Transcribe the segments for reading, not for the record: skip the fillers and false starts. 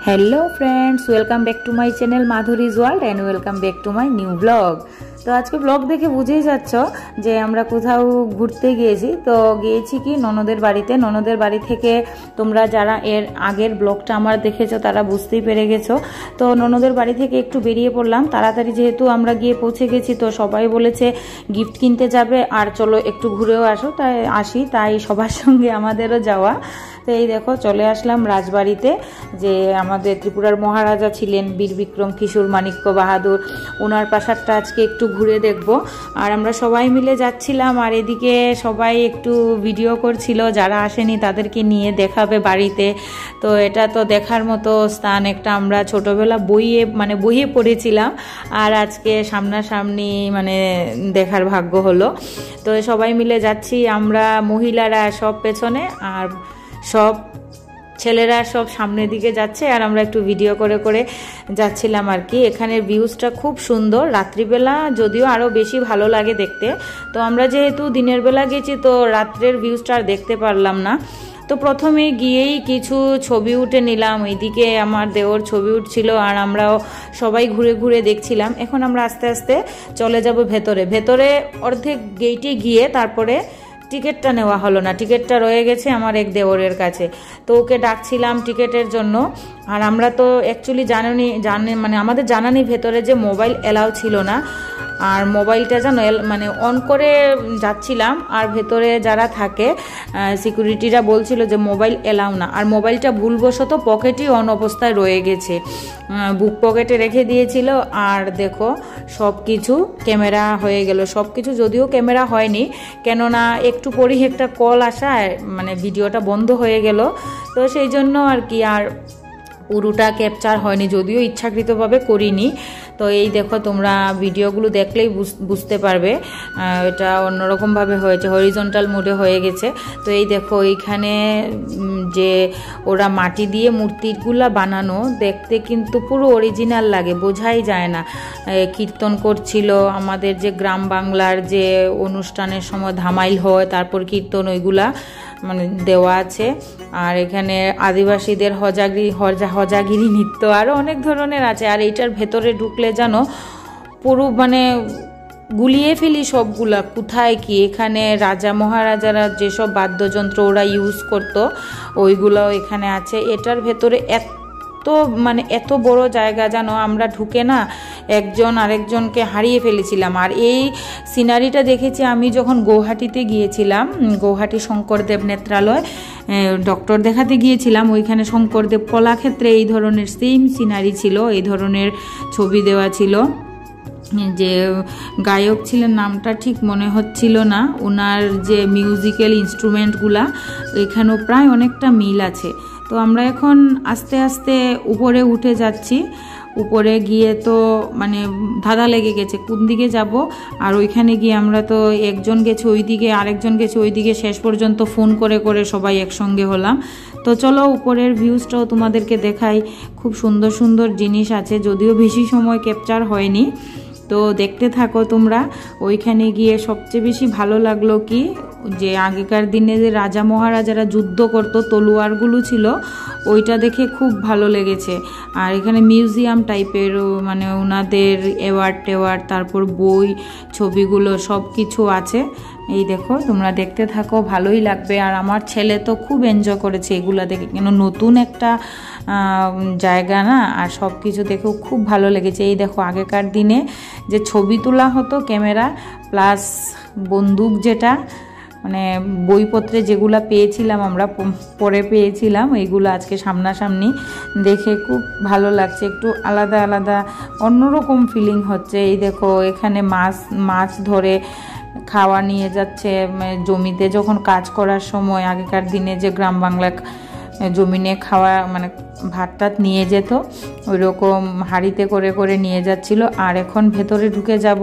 Hello friends, welcome back to my channel Madhuri's world and welcome back to my new vlog. তো আজকে blog দেখে বুঝেই যাচ্ছ যে আমরা কোথাও ঘুরতে গিয়েছি। তো গিয়েছি কি ননদের বাড়িতে। ননদের বাড়ি থেকে তোমরা যারা এর আগের ব্লগটা আমার দেখেছো তারা বুঝতেই পেরে গেছো। তো ননদের বাড়ি থেকে একটু বেরিয়ে পড়লাম তাড়াতাড়ি, যেহেতু আমরা গিয়ে পৌঁছে গেছি। তো সবাই বলেছে গিফট কিনতে যাবে আর চলো একটু ঘুরেও তাই সবার সঙ্গে আমাদেরও যাওয়া। তো এই দেখো চলে আসলাম রাজবাড়িতে, যে আমাদের ত্রিপুরার মহারাজা ছিলেন বীর বিক্রম কিশোর মাণিক্য বাহাদুর, ওনার প্রাসাদটা আজকে একটু ঘুরে দেখব। আর আমরা সবাই মিলে যাচ্ছিলাম, আর এদিকে সবাই একটু ভিডিও করছিল, যারা আসেনি তাদেরকে নিয়ে দেখাবে বাড়িতে। তো এটা তো দেখার মতো স্থান একটা, আমরা ছোটবেলা বইয়ে পড়েছিলাম, আর আজকে সামনাসামনি দেখার ভাগ্য হলো। তো সবাই মিলে যাচ্ছি, আমরা মহিলারা সব পেছনে আর সব ছেলেরা সব সামনের দিকে যাচ্ছে, আর আমরা একটু ভিডিও করে করে যাচ্ছিলাম আর কি। এখানের ভিউজটা খুব সুন্দর, রাত্রিবেলা যদিও আরও বেশি ভালো লাগে দেখতে। তো আমরা যেহেতু দিনের বেলা গেছি তো রাত্রের ভিউজটা আর দেখতে পারলাম না। তো প্রথমে গিয়েই কিছু ছবি উঠে নিলাম, এইদিকে আমার দেওর ছবি উঠছিল আর আমরাও সবাই ঘুরে ঘুরে দেখছিলাম। এখন আমরা আস্তে আস্তে চলে যাব ভেতরে অর্ধেক গেটে গিয়ে তারপরে টিকিটটা নেওয়া হলো না, টিকিটটা রয়ে গেছে আমার এক দেওরের কাছে। তো ওকে ডাকছিলাম টিকিটের জন্য। আর আমরা তো অ্যাকচুয়ালি আমাদের জানা নেই ভেতরে যে মোবাইল এলাও ছিল না, আর মোবাইলটা অন করে যাচ্ছিলাম। আর ভেতরে যারা থাকে সিকিউরিটিরা বলছিল যে মোবাইল এলাও না, আর মোবাইলটা ভুলবশত পকেটই অন অবস্থায় রয়ে গেছে, বুক পকেটে রেখে দিয়েছিল। আর দেখো সব কিছু ক্যামেরা হয়ে গেল, সব কিছু যদিও ক্যামেরা হয়নি, কেননা একটু পরেই একটা কল আসায় ভিডিওটা বন্ধ হয়ে গেল। তো সেই জন্য আর কি আর পুরোটা ক্যাপচার হয়নি, যদিও ইচ্ছাকৃতভাবে করিনি। তো এই দেখো তোমরা ভিডিওগুলো দেখলেই বুঝতে পারবে এটা অন্যরকমভাবে হয়েছে, হরিজন্টাল মোডে হয়ে গেছে। তো এই দেখো এইখানে যে ওরা মাটি দিয়ে মূর্তিগুলা বানানো, দেখতে কিন্তু পুরো অরিজিনাল লাগে, বোঝাই যায় না। কীর্তন করছিল, আমাদের যে গ্রাম বাংলার যে অনুষ্ঠানের সময় ধামাইল হয় তারপর কীর্তন, ওইগুলা দেওয়া আছে। আর এখানে আদিবাসীদের হজাগিরি নৃত্য আরও অনেক ধরনের আছে। আর এইটার ভেতরে ঢুকলে যেন পুরো গুলিয়ে ফেলি সবগুলা, কোথায় কি। এখানে রাজা মহারাজারা যেসব বাদ্যযন্ত্র ওরা ইউজ করতো ওইগুলোও এখানে আছে। এটার ভেতরে এত বড় জায়গা যেন আমরা ঢুকে না একজন আরেকজনকে হারিয়ে ফেলেছিলাম। আর এই সিনারিটা দেখেছি আমি যখন গৌহাটিতে গিয়েছিলাম, গৌহাটি শঙ্করদেব নেত্রালয় ডক্টর দেখাতে গিয়েছিলাম, ওইখানে শঙ্করদেব কলাক্ষেত্রে এই ধরনের সেম সিনারি ছিল, এই ধরনের ছবি দেওয়া ছিল। যে গায়ক ছিলেন নামটা ঠিক মনে হচ্ছিল না, ওনার যে মিউজিক্যাল ইনস্ট্রুমেন্টগুলা এখানেও প্রায় অনেকটা মিল আছে। তো আমরা এখন আস্তে আস্তে উপরে উঠে যাচ্ছি। উপরে গিয়ে তো ধাঁধা লেগে গেছে কোন দিকে যাব। আর ওইখানে গিয়ে আমরা তো একজন গেছে ওইদিকে, আরেকজন গেছে ওইদিকে, শেষ পর্যন্ত ফোন করে করে সবাই একসঙ্গে হলাম। তো চলো উপরের ভিউজটাও তোমাদেরকে দেখাই, খুব সুন্দর সুন্দর জিনিস আছে, যদিও বেশি সময় ক্যাপচার হয়নি। তো দেখতে থাকো তোমরা। ওইখানে গিয়ে সবচেয়ে বেশি ভালো লাগলো কি, যে আগেকার দিনে যে রাজা মহারাজারা যুদ্ধ করতো, তলোয়ারগুলো ছিল, ওইটা দেখে খুব ভালো লেগেছে। আর এখানে মিউজিয়াম টাইপের ওনাদের অ্যাওয়ার্ড তারপর বই, ছবিগুলো সব কিছু আছে। এই দেখো তোমরা দেখতে থাকো, ভালোই লাগবে। আর আমার ছেলে তো খুব এনজয় করেছে এগুলা দেখে, কেন নতুন একটা জায়গা না, আর সব কিছু দেখেও খুব ভালো লেগেছে। এই দেখো আগেকার দিনে যে ছবি তোলা হতো ক্যামেরা প্লাস বন্দুক, যেটা বইপত্রে যেগুলো পেয়েছিলাম আমরা পরে পেয়েছিলাম, এইগুলো আজকে সামনাসামনি দেখে খুব ভালো লাগছে, একটু আলাদা আলাদা অন্যরকম ফিলিং হচ্ছে। এই দেখো এখানে মাছ ধরে খাওয়া নিয়ে যাচ্ছে, জমিতে যখন কাজ করার সময় আগেকার দিনে যে গ্রাম বাংলা জমিনে খাওয়া ভাত টাত নিয়ে যেত, ওই রকম হাঁড়িতে করে করে নিয়ে যাচ্ছিল। আর এখন ভেতরে ঢুকে যাব,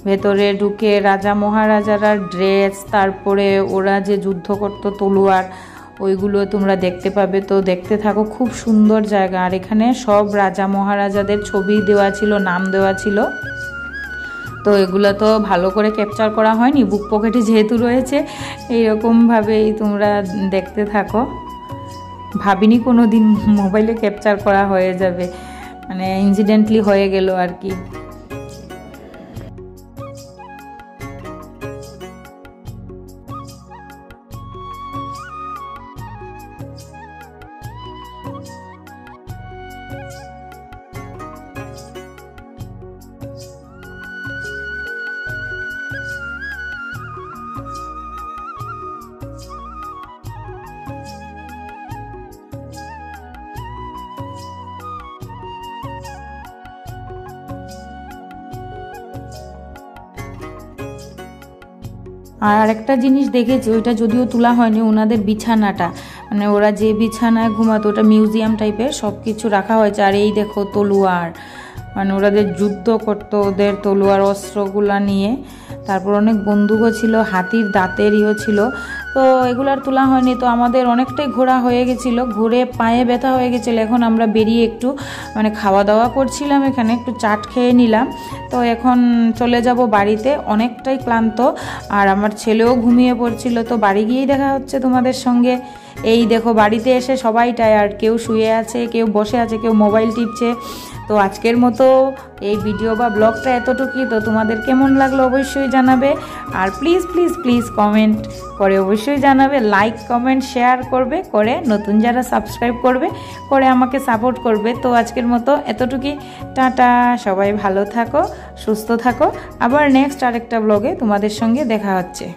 ভেতরে ঢুকে রাজা মহারাজারা ড্রেস, তারপরে ওরা যে যুদ্ধ করতো তলোয়ার, ওইগুলো তোমরা দেখতে পাবে। তো দেখতে থাকো, খুব সুন্দর জায়গা। আর এখানে সব রাজা মহারাজাদের ছবি দেওয়া ছিল, নাম দেওয়া ছিল। তো এগুলো তো ভালো করে ক্যাপচার করা হয়নি, বুক পকেটে যেহেতু রয়েছে, এইরকমভাবেই তোমরা দেখতে থাকো। ভাবিনি কোনো দিন মোবাইলে ক্যাপচার করা হয়ে যাবে, মানে ইনসিডেন্টলি হয়ে গেল আর কি। আর আরেকটা জিনিস দেখেছি, ওইটা যদিও তোলা হয়নি, ওনাদের বিছানাটা, মানে ওরা যে বিছানায় ঘুমাতো ওটা মিউজিয়াম টাইপের সব কিছু রাখা হয়েছে। আর এই দেখো তলোয়ার, মানে ওরা যে যুদ্ধ করতো ওদের তলোয়ার অস্ত্রগুলা নিয়ে। তারপর অনেক বন্দুকও ছিল, হাতির দাঁতের ছিল। তো এগুলো আর তোলা হয়নি। তো আমাদের অনেকটাই ঘোরা হয়ে গেছিলো, ঘুরে পায়ে ব্যথা হয়ে গেছিলো। এখন আমরা বেরিয়ে একটু মানে খাওয়া দাওয়া করছিলাম, এখানে একটু চাট খেয়ে নিলাম। তো এখন চলে যাব বাড়িতে, অনেকটাই ক্লান্ত। আর আমার ছেলেও ঘুমিয়ে পড়ছিল। তো বাড়ি গিয়েই দেখা হচ্ছে তোমাদের সঙ্গে। এই দেখো বাড়িতে এসে সবাই টায়ার্ড, কেউ শুয়ে আছে, কেউ বসে আছে, কেউ মোবাইল টিপছে। তো আজকের মতো এই ভিডিও বা ব্লগটা এতটুকুই। তো তোমাদের কেমন লাগলো অবশ্যই জানাবে। আর প্লিজ প্লিজ প্লিজ কমেন্ট করে অবশ্যই জানাবে, লাইক কমেন্ট শেয়ার করবে, করে নতুন যারা সাবস্ক্রাইব করবে করে আমাকে সাপোর্ট করবে। তো আজকের মতো এতটুকুই, টাটা, সবাই ভালো থাকো, সুস্থ থাকো। আবার নেক্সট আরেকটা ব্লগে তোমাদের সঙ্গে দেখা হচ্ছে।